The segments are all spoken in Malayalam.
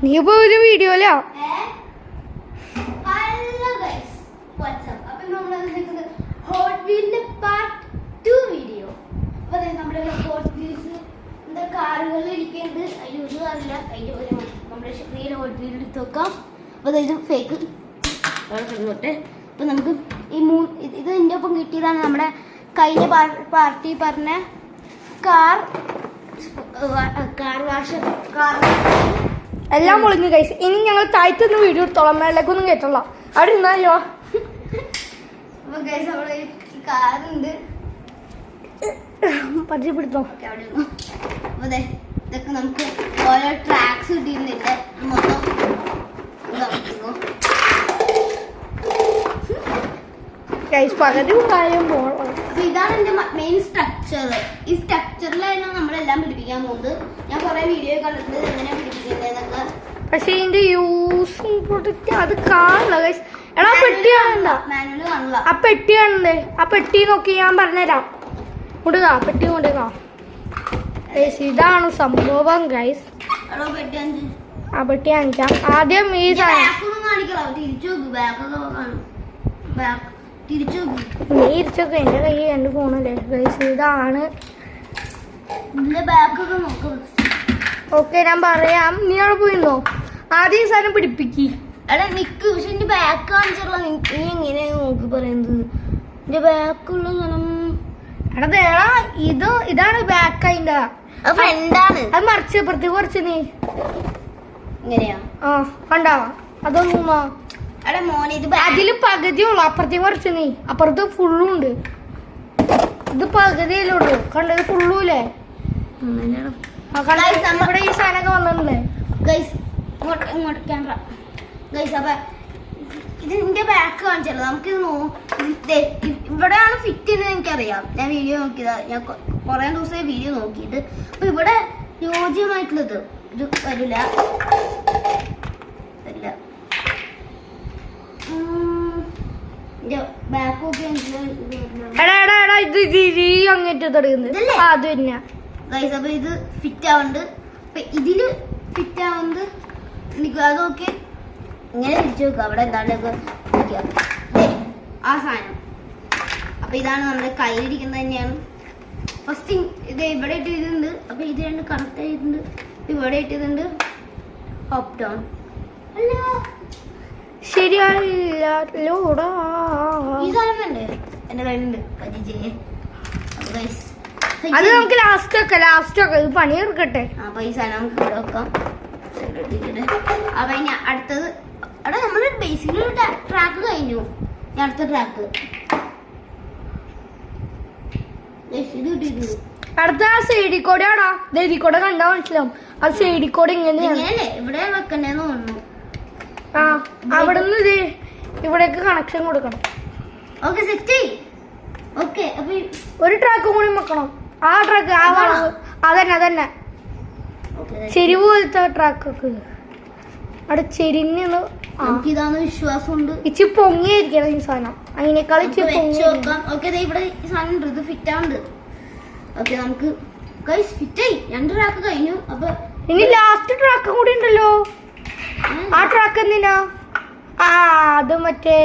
നീ ഇപ്പൊ ഒരു വീഡിയോയിലാ. ഹോട്ട് വീലിന്റെ പാർട്ട് 2 വീഡിയോ. അപ്പൊ നമ്മുടെ ഹോട്ട് വീൽസ് എന്താ കാറുകളിൽ ഇരിക്കുന്നുണ്ട്. അതിന് ഒരു അറിയില്ല. അതിന്റെ ഒരു നമ്മുടെ റിയൽ ഹോട്ട് വീൽ എടുത്ത് വെക്കാം. അപ്പൊ ഇത് ഫേക്ക് ോട്ടെ. അപ്പൊ നമുക്ക് ഈ ഇത് ഇതിന്റെ ഒപ്പം കിട്ടിയതാണ് നമ്മുടെ കഴിഞ്ഞ പാർട്ടി പറഞ്ഞ കാർ വാഷ്. എല്ലാം പൊളിഞ്ഞു ഗൈസ്. ഇനി ഞങ്ങൾ താഴ്ത്തുന്ന വീഡിയോ എടുത്തോളാം, മേലേക്കൊന്നും കേട്ടോളാം. അവിടെ ഇരുന്നാലോ. അപ്പൊ ഗൈസ് അവിടെ കാറുണ്ട്, പരിചയപ്പെടുത്തോ. അപ്പൊ ഇതൊക്കെ നമുക്ക് ഓരോ ട്രാക്സ് കിട്ടിയിരുന്നില്ല. മൊത്തം പകുതി കാര്യം പോകണം. അപ്പൊ ഇതാണ് എന്റെ മെയിൻ സ്ട്രക്ചർ. ഈ സ്ട്രക്ചറിലായിരുന്നു നമ്മളെല്ലാം പിടിപ്പിക്കാൻ പോകുന്നത്. ഞാൻ കുറെ വീഡിയോ കണ്ടിട്ടുണ്ട് എങ്ങനെ പിടിപ്പിക്കുന്നതൊക്കെ. പക്ഷെ ഇതിന്റെ യൂസിങ് പ്രൊഡക്റ്റ് അത് കാണില്ല ഗൈസ്. എടാ പെട്ടി കാണണ്ട, മാനുവൽ കാണില്ല. ആ പെട്ടി കാണണ്ടേ? ആ പെട്ടി നോക്കി ഞാൻ പറഞ്ഞുതരാം. കൊണ്ടുകാ പെട്ടി കൊണ്ടുകാ ഗൈസ്. ഇതാണ് സംഭവം ഗൈസ്. ആ പെട്ടി കാണിക്കാം. ആദ്യം ഈ നീ ഇരിച്ചൊക്കെ എന്റെ കയ്യിൽ എന്റെ ഫോണല്ലേ ഗൈസ്. ഇതാണ്. ഓക്കെ ഞാൻ പറയാം, നീ അവിടെ പോയിരുന്നോ. ആദ്യം ഈ സാധനം പിടിപ്പിക്കി. എടാ നിക്ക്. പക്ഷെ എന്റെ ബാക്ക് കാണിച്ചുള്ള നീ എങ്ങനെയാ നോക്കി പറയുന്നത്? എന്റെ ബാക്കുള്ള സാധനം എടാ ഇതാണ് ബാക്ക്. അതിന്റെ ഫ്രണ്ടാണ്. അത് മറിച്ച് അപ്പുറത്തേക്ക് കുറച്ച് നീ ഇങ്ങനെയാ. ആ കണ്ടാവാ. അതൊന്നും എടാ മോനെ ഇത് അതില് പകുതിയുള്ളു. അപ്പുറത്തേക്ക് കുറച്ച് നീ. അപ്പുറത്ത് ഫുള്ളും ഉണ്ട്. ഇത് പകുതിയിലുള്ളൂ. കണ്ടത് ഫുള്ളൂല്ലേ? നമ്മുടെ ഈ സാധനമൊക്കെ വന്നിട്ടുണ്ടേ ഗൈസ്. ഇങ്ങോട്ട് ക്യാമറ ഗൈസ്. അപ്പൊ ഇത് എന്റെ ബാക്ക് കാണിച്ചല്ലോ. നമുക്കിത് ഇവിടെയാണ് ഫിറ്റ് ചെയ്യുന്നത്. എനിക്കറിയാം, ഞാൻ വീഡിയോ നോക്കിയതാ. ഞാൻ കുറെ ദിവസമായി വീഡിയോ നോക്കിയിട്ട്. അപ്പൊ ഇവിടെ യോജ്യമായിട്ടുള്ളത് ഇത് വരില്ല. ബാക്ക് നോക്കി അങ്ങേറ്റ് തുടങ്ങുന്നത് അത് തന്നെ ഗൈസ്. അപ്പൊ ഇത് ഫിറ്റ് ആവുന്നുണ്ട്. അപ്പൊ ഇതില് ഫിറ്റ് ആവുന്നത് അത് നോക്കി ഇങ്ങനെ തിരിച്ചു വെക്കുക. അവിടെ എന്താണ്ടൊക്കെ ആ സാധനം. അപ്പൊ ഇതാണ് നമ്മുടെ കയ്യിലിരിക്കുന്നത് തന്നെയാണ്. ഫസ്റ്റ് ഇത് ഇവിടെ ഇട്ടിട്ടുണ്ട്. അപ്പൊ ഇത് രണ്ട് കറക്റ്റ് ആയിട്ടുണ്ട്. ഇവിടെ ഇട്ടിട്ടുണ്ട്. അപ്പ് ഡൗൺ അല്ലോ ശരിയായില്ലോടാ. ഈ സാധനം വേണ്ടേ എന്റെ കയ്യിലുണ്ട്. അത് നമുക്ക് ലാസ്റ്റ് വെക്കാം. ഇത് പണി എടുക്കട്ടെ. അപ്പൊ ഈ സാധനം നമുക്ക് ഇവിടെ വെക്കാം. അപ്പൊ ഇനി അടുത്തത് അവിടെ നമ്മള് ബേസിക്കലി ഒരു ട്രാക്ക് കഴിഞ്ഞു. അടുത്ത ട്രാക്ക് ഇത് കിട്ടിയിട്ടുണ്ട്. അടുത്ത ആ സൈഡിൽ കൂടെ ആടാ. ഇതിൽ കൂടെ കണ്ടാ മനസ്സിലാവും. ആ സൈഡിൽ കൂടെ ഇങ്ങനെയല്ലേ ഇവിടെ വെക്കണ്ടേന്ന് തോന്നുന്നു. ആ അവിടുന്ന് ഇത് ഇവിടേക്ക് കണക്ഷൻ കൊടുക്കണം. Okay set. ഓക്കെ അപ്പൊ ഒരു ട്രാക്കും കൂടി വെക്കണം. ആ ട്രാക്ക് അതന്നെ ചെരിവ് പോലത്തെ ട്രാക്കൊക്കെ അവിടെ ചെരിഞ്ഞ് ഇതാന്ന് വിശ്വാസമുണ്ട്. ഇച്ചി പൊങ്ങിയിരിക്കണം ഈ സാധനം. അതിനേക്കാൾ ഇച്ചി പൊങ്ങി വെക്കാം. ഓക്കെ ഇവിടെ ഈ സാധനം ഉണ്ട്. ഇത് ഫിറ്റ് ആവുന്നുണ്ട്. ഓക്കെ നമുക്ക് ഫിറ്റായി. 2 ട്രാക്ക് കഴിഞ്ഞു. അപ്പൊ ഇനി ലാസ്റ്റ് ട്രാക്ക് കൂടി ഉണ്ടല്ലോ. ആ ട്രാക്ക് എന്തിനാ? ആ അത് മറ്റേ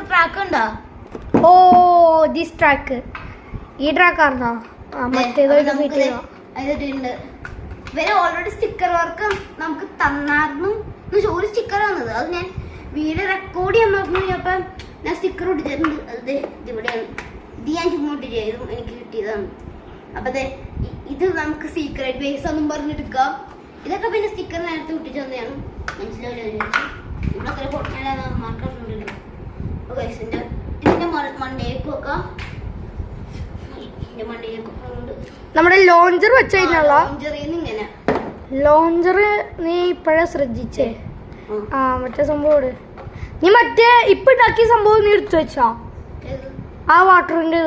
ട്രാക്ക് ഉണ്ടോ? Oh this track. ഈ ട്രാക്കാർന്നോ? മറ്റേതോ അതിട്ടുണ്ട്. ഇവരെ ഓൾറെഡി സ്റ്റിക്കർ വർക്ക് നമുക്ക് തന്നായിരുന്നു. ഒരു സ്റ്റിക്കർ വന്നത് അത് ഞാൻ വീഡിയോ റെക്കോർഡ് ചെയ്യാൻ പറഞ്ഞപ്പോ ഞാൻ സ്റ്റിക്കർ ഒട്ടിച്ചിട്ടുണ്ട്. അത് ഇവിടെയാണ്. ഇത് ഞാൻ ചുമ്മാ ചെയ്തും എനിക്ക് കിട്ടിയതാണ്. അപ്പൊ ഇത് നമുക്ക് സീക്രട്ട് ബേസ് ഒന്നും പറഞ്ഞെടുക്കാം. ഇതൊക്കെ പിന്നെ സ്റ്റിക്കർ നേരത്തെ ഒട്ടിച്ചു തന്നെയാണ്. മനസ്സിലാവില്ല. നമ്മളൊക്കെ പൊട്ടാൻ മാർക്കുണ്ടല്ലോ. ഇതിന്റെ മണ്ടേക്ക് വെക്കാം. നമ്മുടെ ലോഞ്ചർ വെച്ച് കഴിഞ്ഞാൽ ഇങ്ങനെ ലോഞ്ചർ നീ ഇപ്പഴേ ശ്രദ്ധിച്ചേ. ആ മറ്റേ സംഭവം നീ മറ്റേ ഇപ്പൊ ഉണ്ടാക്കിയ സംഭവം നീ എടുത്തു വെച്ചാ? ആ വാട്ടറിന്റെ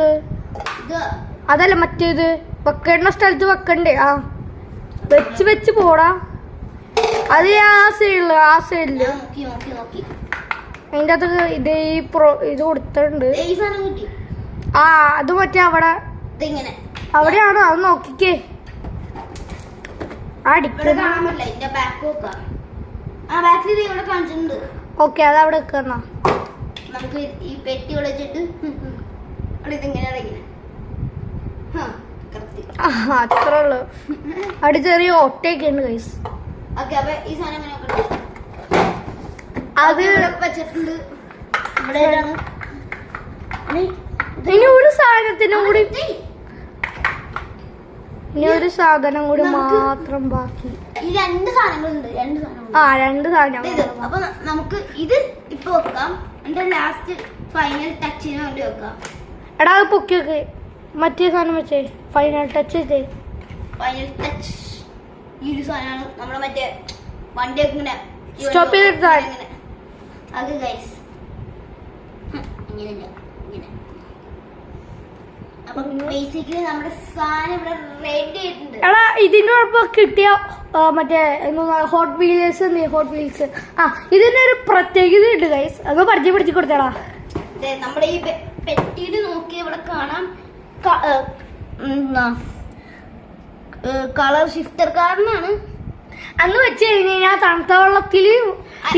അതല്ല മറ്റേത് വെക്കേണ്ട സ്ഥലത്ത് വെക്കണ്ടേ? ആ വെച്ച് പോടാ. അത് ആ സൈഡില് അതിന്റെ അകത്ത് ഇത് കൊടുത്തിട്ടുണ്ട്. ആ അത് മറ്റേ അവിടെയാണോ? അത് നോക്കിക്കേ. ഇവിടെ കാണാൻ പറ്റില്ല ഇതിന്റെ ബാക്ക് നോക്കാം. ആ ബാക്കിൽ ഇവിടെ കാണിച്ചിട്ടുണ്ട്. ഓക്കെ അതവിടെ വെക്കുന്ന നമുക്ക് ഈ പെട്ടി വിളിച്ചിട്ട് ഇതിങ്ങനെ ഇങ്ങനെ അത്ര ഉള്ളു. അവിടെ ചെറിയ ഒട്ടയൊക്കെ ഉണ്ട് ഗൈസ്. ഓക്കെ അപ്പൊ ഈ സാധനം ഇങ്ങനെ വെക്കണം. അത് ഇവിടെ വെച്ചിട്ടുണ്ട്. ഇവിടെ ഏതാണ്? ഇനി ഒരു സാധനത്തിനും കൂടി ഇനി ഒരു സാധനം കൂടി മാത്രം ബാക്കി. ഈ രണ്ട് സാധനങ്ങളുണ്ട്. രണ്ട് സാധനങ്ങളുണ്ട്. ആ രണ്ട് സാധനം. അപ്പൊ നമുക്ക് ഇത് ഇപ്പൊ വെക്കാം. എന്റെ ലാസ്റ്റ് ഫൈനൽ ടച്ചിന് വേണ്ടി വെക്കാം. എടാ അത് പൊക്കിയൊക്കെ മറ്റേ സാധനം വെച്ചേ. ഫൈനൽ ടച്ച് ചെയ്തേ. ഫൈനൽ ടച്ച് ഈ ഒരു സാധനമാണ് നമ്മുടെ മറ്റേ വണ്ടിയൊക്കെ ഇങ്ങനെ സ്റ്റോപ്പ് ചെയ്തിട്ടാ അത് ഗൈസ് ഇങ്ങനെയല്ല ഇങ്ങനെ. അപ്പൊ ബേസിക്കലി നമ്മുടെ സാധനം ഇവിടെ റെഡി ആയിട്ടുണ്ട്. എടാ ഇതിന്റെ ഒപ്പം കിട്ടിയ മറ്റേ ഹോട്ട് വീൽസ് ഹോട്ട് വീൽസ് ഇതിന്റെ ഒരു പ്രത്യേകത ഉണ്ട് ഗൈസ്. അത് പരിചയപ്പെടുത്തി കൊടുത്തടാ. നമ്മുടെ ഈ പെട്ടിയിൽ നോക്കി ഇവിടെ കാണാം കളർ ഷിഫ്റ്റർ കാരനാണ്. അന്ന് വെച്ച് കഴിഞ്ഞാൽ തണുത്ത വെള്ളത്തിൽ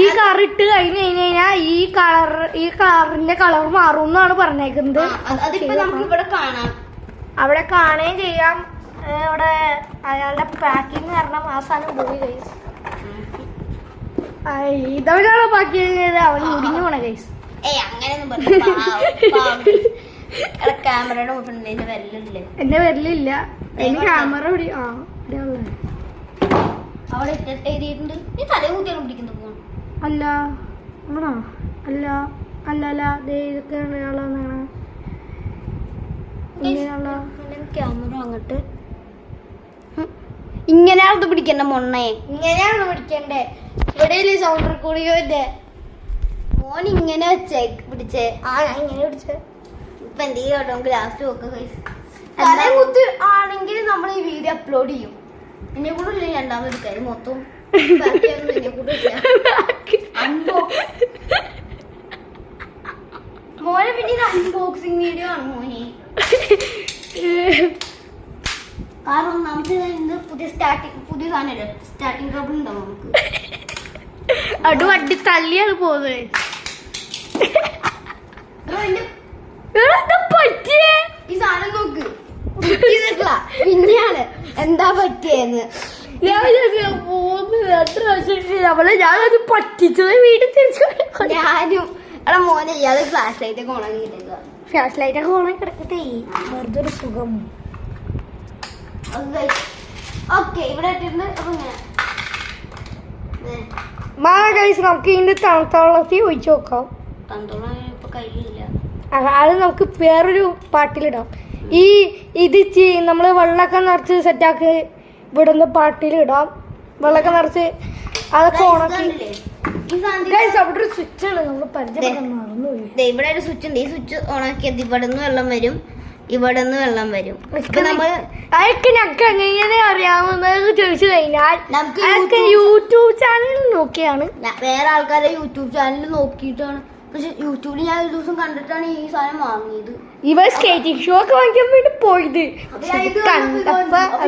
ഈ കളർ ഇട്ട് കഴിഞ്ഞ് കഴിഞ്ഞാൽ ഈ കളറിന്റെ കളർ മാറും എന്നാണ് പറഞ്ഞേക്കുന്നത്. അതിപ്പോ നമുക്ക് ഇവിടെ കാണാം. അവിടെ കാണുകയും ചെയ്യാം. ഇവിടെ അയാളുടെ പാക്കിങ് കാരണം ആ സാധനം പോയി ഗൈസ്. ഇതവരാണോ പാക്ക് ചെയ്തത്? അവൻ മുടിഞ്ഞു പോണ ഗൈസ്. അങ്ങനെയൊന്നും ക്യാമറയുടെ മുന്നിൽ വരലില്ലേ? എന്റെ വരലില്ല. എനിക്ക് ക്യാമറ അവിടെ ഇട്ടിട്ട് എഴുതിയിട്ടുണ്ട്. ഈ തലേ കുത്തിയാണ് പിടിക്കുന്നത് ഫോൺ. അല്ല ആണോ? അല്ല അല്ല അല്ല ഇതൊക്കെയാണ് ക്യാമറ അങ്ങോട്ട് ഇങ്ങനെയാണ് പിടിക്കണ്ട മൊണ്ണേ. ഇങ്ങനെയാണ് പിടിക്കണ്ടേ. ഇവിടെ സൗണ്ട് റെക്കോർഡിംഗ് ഫോൺ ഇങ്ങനെ വെച്ചേ പിടിച്ചേ. ഞാൻ ഇങ്ങനെ പിടിച്ചേ. ഇപ്പൊ എന്തെങ്കിലും നമുക്ക് ലാസ്റ്റ് നോക്കാം. തലേ കുത്തി ആണെങ്കിൽ നമ്മൾ ഈ വീഡിയോ അപ്ലോഡ് ചെയ്യും. എന്നെ കൂടെ ഇല്ല രണ്ടാമത് എടുക്കാറ് മൊത്തം മോനെ. പിന്നെ അൺബോക്സിംഗ് വീഡിയോ ആണ് മോനെ. കാരണം നമുക്ക് ഇന്ന് പുതിയ സാധനമല്ലേ സ്റ്റാർട്ടിങ് ട്രബിൾ ഉണ്ടാവും നമുക്ക്. അത് വണ്ടി തള്ളിയാണ് പോകുന്നത്. ഈ സാധനം നോക്ക് പിന്നെയാണ് എന്താ പറ്റിയെന്ന്. ഞാനത് പറ്റിച്ചത് വീട്ടിൽ തിരിച്ചു. ഞാനും എടാ മോനെ ഇയാള് ഫ്ലാഷ് ലൈറ്റ് ഒക്കെ ഓണാക്കി കിട്ടുക. ഫ്ലാഷ് ലൈറ്റ് ഒക്കെ ഓണാക്കി കിടക്കട്ടെ. വെറുതെ ഒരു സുഖം. ഓക്കെ ഇവിടെ ഇട്ടിട്ടുണ്ട്. അപ്പൊ നമുക്ക് ഇതിന്റെ തണുത്ത വെള്ളത്തിൽ ഒഴിച്ചു നോക്കാം. തണുത്തോളം ഇപ്പൊ കയ്യിലില്ല. അത് നമുക്ക് വേറൊരു പാട്ടിലിടാം. ഇത് നമ്മള് വെള്ളമൊക്കെ നിറച്ച് സെറ്റാക്കി ഇവിടുന്ന് പാട്ടിലിടാം. വെള്ളമൊക്കെ നിറച്ച് അതൊക്കെ ഓണാക്കി. അവിടെ ഒരു സ്വിച്ച് ആണ് നമ്മൾ പരിചയപ്പെടാൻ മറന്നുപോയി. ഇവിടെ ഒരു സ്വിച്ച് ഉണ്ട്. ഈ സ്വിച്ച് ഓണാക്കിയത് ഇവിടെ നിന്ന് വെള്ളം വരും, ഇവിടെ നിന്ന് വെള്ളം വരും. അതൊക്കെ ഞങ്ങൾക്ക് എങ്ങനെ അറിയാമെന്ന് ചോദിച്ചു കഴിഞ്ഞാൽ നമുക്ക് യൂട്യൂബ് ചാനൽ നോക്കിയാണ്. വേറെ ആൾക്കാരെ യൂട്യൂബ് ചാനൽ നോക്കിയിട്ടാണ്. പക്ഷെ യൂട്യൂബിൽ ഞാൻ ഒരു ദിവസം കണ്ടിട്ടാണ് ഈ സാധനം വാങ്ങിയത്. ഇവ സ്കേറ്റിംഗ് ഷോ ഒക്കെ വാങ്ങിക്കാൻ വേണ്ടി പോയത്.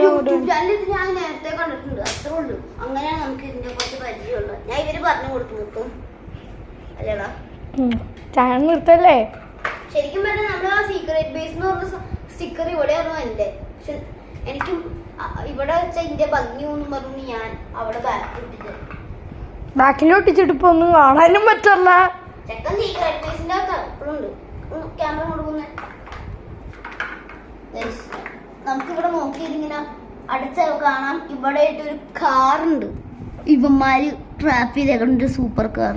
യൂട്യൂബ് ചാനൽ ഞാൻ നേരത്തെ കണ്ടിട്ടുണ്ട്. അത്രേ ഉള്ളൂ. അങ്ങനെയാണ് നമുക്ക് ഇതിനെ കുറിച്ച് പരിചയമുള്ളത്. ഞാൻ ഇവര് പറഞ്ഞു കൊടുത്തു അല്ലേടാ. ചാനൽ നിർത്തല്ലേ? ശരിക്കും പറഞ്ഞാൽ നമ്മുടെ ആ സീക്രട്ട് ബേസ് എന്ന് പറഞ്ഞ സ്റ്റിക്കർ ഇവിടെയായിരുന്നു എന്റെ. പക്ഷെ എനിക്കും ഇവിടെ വെച്ച ഇതിന്റെ ഭംഗിയൊന്നും പറഞ്ഞു ഞാൻ അവിടെ ബാക്കിലൊട്ടിച്ചിട്ട് ഇപ്പൊ ഒന്നും കാണാനും പറ്റല്ല. ചെക്കൻ സീക്രട്ട് ബേസിന്റെ ഇപ്പോഴുണ്ട്. ക്യാമറ കൊടുക്കുന്ന നമുക്കിവിടെ നോക്കിയിങ്ങനെ അടിച്ച കാണാം. ഇവിടെ ആയിട്ടൊരു കാറുണ്ട്. ഇവന്മാര് ട്രാപ്പ് ചെയ്തേക്കണ്ട സൂപ്പർ കാർ.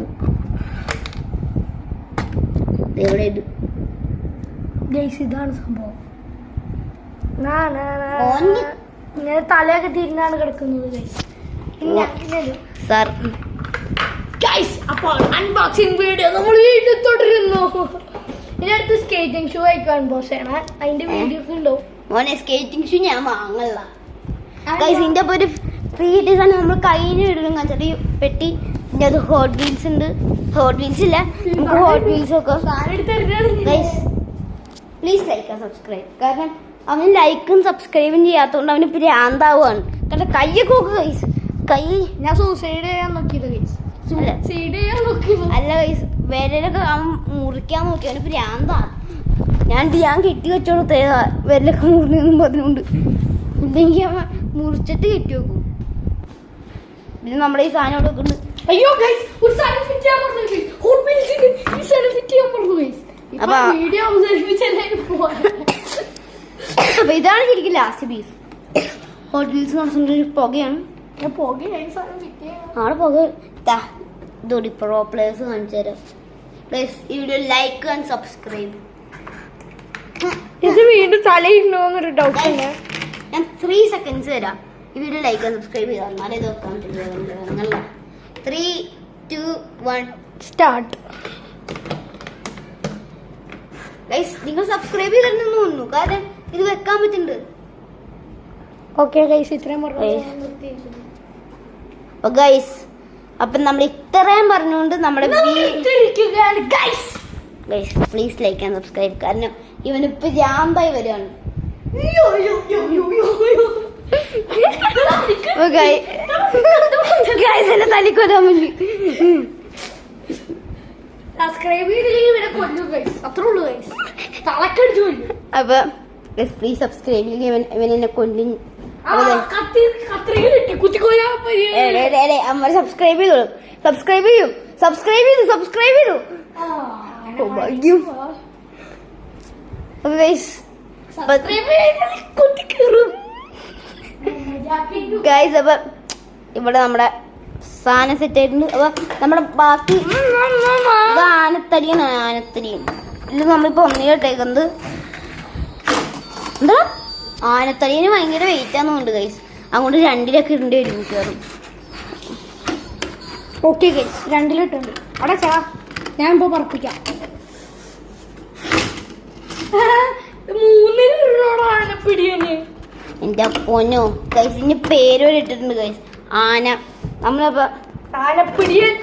എവിടെ ഇതാണ് സംഭവം. ഇങ്ങനെ തലയൊക്കെ തിരിഞ്ഞാണ് കിടക്കുന്നത്. സാർ അപ്പോൾ അൺബോക്സിംഗ് വീഡിയോ നമ്മൾ വീണ്ടും തുടരുന്നു. ഇതിനടുത്ത് സ്കേറ്റിംഗ് ഷൂ ആയിക്കാൻ അൺബോക്സ് ചെയ്യണം. അതിന്റെ വീഡിയോ ഒക്കെ ഉണ്ടോ മോനെ? സ്കേറ്റിംഗ് ഷൂ ഞാൻ വാങ്ങല്ല. ഇതിന്റെ ഒപ്പം ഒരു ഫ്രീ ഡിസൈൻ നമ്മൾ കയ്യിൽ ഇടും. ചെറിയ പെട്ടി. പിന്നെ അത് ഹോട്ട് വീൽസ് ഉണ്ട്. ഹോട്ട് വീൽസ് ഇല്ല, നമുക്ക് ഹോട്ട് വീൽസ് ഒക്കെ. Please like and subscribe. കാരണം അവന് ലൈക്കും സബ്സ്ക്രൈബും ചെയ്യാത്തതുകൊണ്ട് അവന് ഭ്രാന്താവുകയാണ്. കാരണം കയ്യൊക്കെ നോക്ക് ഗൈസ്, കൈ ഞാൻ സൂസൈഡ് ചെയ്യാൻ നോക്കിയത് ഗൈസ്. സൂസൈഡ് ചെയ്യാൻ നോക്കിയത് അല്ല ഗൈസ്, വിരലൊക്കെ അവൻ മുറിക്കാൻ നോക്കി, അവന് ഭ്രാന്താണ്. ഞാൻ കെട്ടി വെച്ചോളൂ വിരലൊക്കെ മുറിഞ്ഞെന്നും പറഞ്ഞുകൊണ്ട്. ഇല്ലെങ്കിൽ അവൻ മുറിച്ചിട്ട് കെട്ടി വെക്കും. പിന്നെ നമ്മുടെ ഈ സാധനം ഇവിടെ വെക്കുന്നുണ്ട്. അയ്യോ ഗൈസ്, ഒരു സാധനം ഫിറ്റ് ചെയ്യാൻ പറഞ്ഞു ഗൈസ്. ഹോട്ട് വീൽസിന് ഈ സാധനം ഫിറ്റ് ചെയ്യാൻ പറഞ്ഞു ഗൈസ്. അപ്പൊ വീഡിയോ അവസാനിപ്പിച്ചല്ലേ പോവാ. അപ്പൊ ഇതാണ് ശരിക്കും ലാസ്റ്റ് പീസ്. ഹോട്ട് വീൽസ് നടത്തുന്ന ഒരു പുകയാണ്. ആളെ പുക ഇതോടി പ്രോ പ്ലേയേഴ്സ് കാണിച്ചു തരാം. പ്ലീസ് ഈ വീഡിയോ ലൈക്ക് ആൻഡ് സബ്സ്ക്രൈബ്. ഇത് വീണ്ടും തലയിടണോന്നൊരു ഡൗട്ട് ഉണ്ട്. ഞാൻ 3 seconds തരാം. ഈ വീഡിയോ ലൈക്ക് ആൻഡ് സബ്സ്ക്രൈബ് ചെയ്താൽ എന്നാലേ ഇത് വെക്കാൻ പറ്റില്ല. 3, 2, 1 സ്റ്റാർട്ട്. ഗൈസ് നിങ്ങൾ സബ്സ്ക്രൈബ് ചെയ്തിട്ടുണ്ടെന്ന് തോന്നുന്നു, കാരണം ഇത് വെക്കാൻ പറ്റുന്നുണ്ട്. ഓക്കെ ഗൈസ്, ഇത്രയും അപ്പൊ ഗൈസ്, അപ്പൊ നമ്മൾ ഇത്രയും പറഞ്ഞുകൊണ്ട് നമ്മുടെ guys please like and subscribe. കാരണം ഇവനിപ്പോ ജാമ്പായി വരികയാണ്. എന്നെ തലിക്കൊല്ലാൻ വേണ്ടി സബ്സ്ക്രൈബ് ചെയ്തില്ലെങ്കിൽ ഇവനെ കൊല്ലു ഗൈസ്. അത്രേ ഉള്ളൂ ഗൈസ്, തലക്കടിച്ചു കൊല്ലു. അപ്പൊ പ്ലീസ് സബ്സ്ക്രൈബ് ചെയ്യും, ഇവനെന്നെ കൊല്ലി. അമ്മ സബ്സ്ക്രൈബ് ചെയ്തോളൂ. സബ്സ്ക്രൈബ് ചെയ്തു. ഗൈസ് അപ്പൊ ഇവിടെ നമ്മുടെ സാധനം സെറ്റ് ആയിട്ടുണ്ട്. അപ്പൊ നമ്മുടെ ബാക്കി ആനത്തടിയും ഇത് നമ്മളിപ്പോ ഒന്നിലിട്ടേക്കുന്നത്. എന്താ ആനത്തടിന് ഭയങ്കര വെയിറ്റ് ആണെന്നുണ്ട് ഗൈസ്, അങ്ങോട്ട് 2ലൊക്കെ ഇടേണ്ടി വരും മിക്കവാറും. ഓക്കെ ഗൈസ്, 2ലിട്ടുണ്ട്. അവിടെ ചാ ഞാൻ ഇപ്പൊ പറപ്പിക്കാം. 3 ആനപ്പിടിയന്. എന്റെ പൊന്നോ ഗൈസ്, ഇതിന്റെ പേര് വരെ ഇട്ടിട്ടുണ്ട് ഗൈസ്, ആന. നമ്മളിപ്പോ ആനപ്പിടിയൻ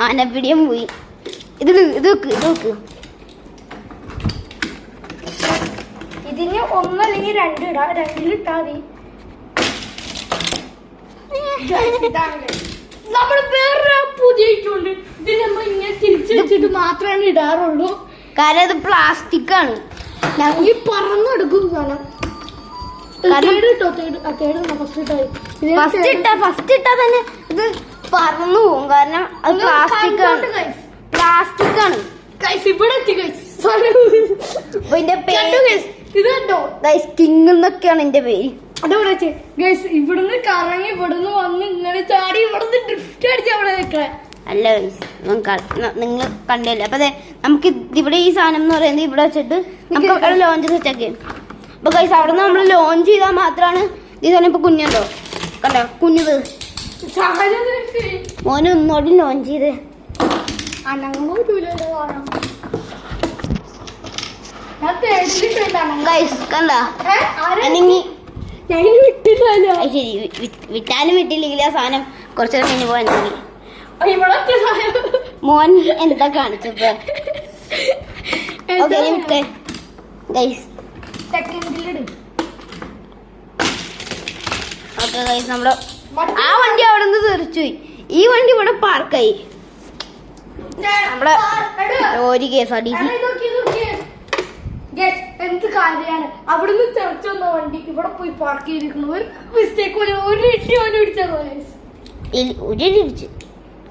ആനപ്പിടിയും പോയി. ഇത് വെക്ക്. ഇതിന് 1 അല്ലെങ്കിൽ 2 ഇടാം. 2ലിട്ടാ മതി. നമ്മൾ വേറെ പുതിയ ഇട്ടുണ്ട്. ഇത് നമ്മൾ ഇങ്ങനെ തിരിച്ചു വെച്ചിട്ട് മാത്രമേ ഇടാറുള്ളൂ, കാരണം ഇത് പ്ലാസ്റ്റിക് ആണ്. ഈ പറന്നെടുക്കും സാധനം. ഫസ്റ്റ് ഇട്ടാ തന്നെ ഇത് പറന്നു പോകും, കാരണം അത് പ്ലാസ്റ്റിക് ആണ്. ഇതിന്റെ പേര് കിങ് എന്നൊക്കെയാണ് എന്റെ പേര്. ഇവിടുന്ന് കറങ്ങി ഇവിടുന്ന് വന്ന് ഇങ്ങനെ ചാടി ഇവിടുന്ന് ഡ്രിഫ്റ്റ് അടിച്ച് അവിടെ നിൽക്കണേ. അല്ല നിങ്ങൾ കണ്ടല്ലേ. അപ്പൊ അതെ, നമുക്ക് ഇവിടെ ഈ സാധനം എന്ന് പറയുന്നത് ഇവിടെ വെച്ചിട്ട് നമുക്ക് അവിടെ ലോഞ്ച് സെറ്റ് ആക്കി. അപ്പൊ ഗൈസ് അവിടെ നിന്ന് നമ്മൾ ലോഞ്ച് ചെയ്താൽ മാത്രമാണ് ഈ സാധനം. ഇപ്പൊ കുഞ്ഞുണ്ടോ, കണ്ടോ കുഞ്ഞത് മോന് ഒന്നോടി ലോഞ്ച് ചെയ്തേ. ഗൈസ് കണ്ടാ അനങ്ങി. ശരി, വിട്ടാലും വിട്ടില്ലെങ്കിൽ ആ സാധനം കുറച്ചേരം കഴിഞ്ഞ് പോകാൻ മതി. മോൻ എന്താ കാണിച്ചപ്പോ ഗൈസ്. ഓക്കെ ഗൈസ്, നമ്മള് ആ വണ്ടി അവിടെ നിന്ന് തെറിച്ചുപോയി. ഈ വണ്ടി ഇവിടെ പാർക്കായി. നമ്മുടെ ഒരു KSRTC എന്ത് കാര്യമാണ് അവിടുന്ന് തെറിച്ചു വന്ന വണ്ടി ഇവിടെ പോയി പാർക്ക് ചെയ്തിരിക്കുന്നു. ഒരു മിസ്റ്റേക്ക് ഒരു ഇടിച്ചു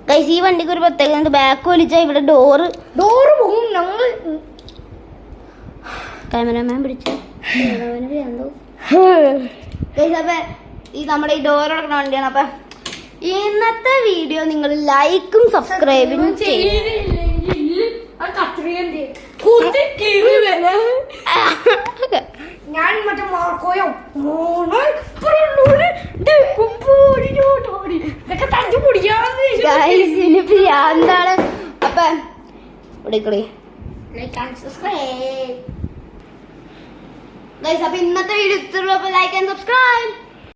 ഗൈസ്. ഈ വണ്ടിക്ക് ഒരു പ്രത്യേകത, ബാക്ക് വലിച്ചാൽ ഇവിടെ ഡോറ് പോകും. ഞങ്ങള് ക്യാമറമാൻ പിടിച്ചു. അപ്പൊ ഈ നമ്മുടെ ഈ ഡോർ അടക്കുന്ന വണ്ടിയാണ്. അപ്പൊ ഇന്നത്തെ വീഡിയോ നിങ്ങൾ ലൈക്കും സബ്സ്ക്രൈബും ഞാൻ മറ്റേ മാർക്കോയോ ഇതൊക്കെ തഞ്ചു പിടിക്കാന്ന്. അപ്പൊ അപ്പൊ ഇന്നത്തെ വീഡിയോ ഇത്രയുള്ളൂ. Like and subscribe.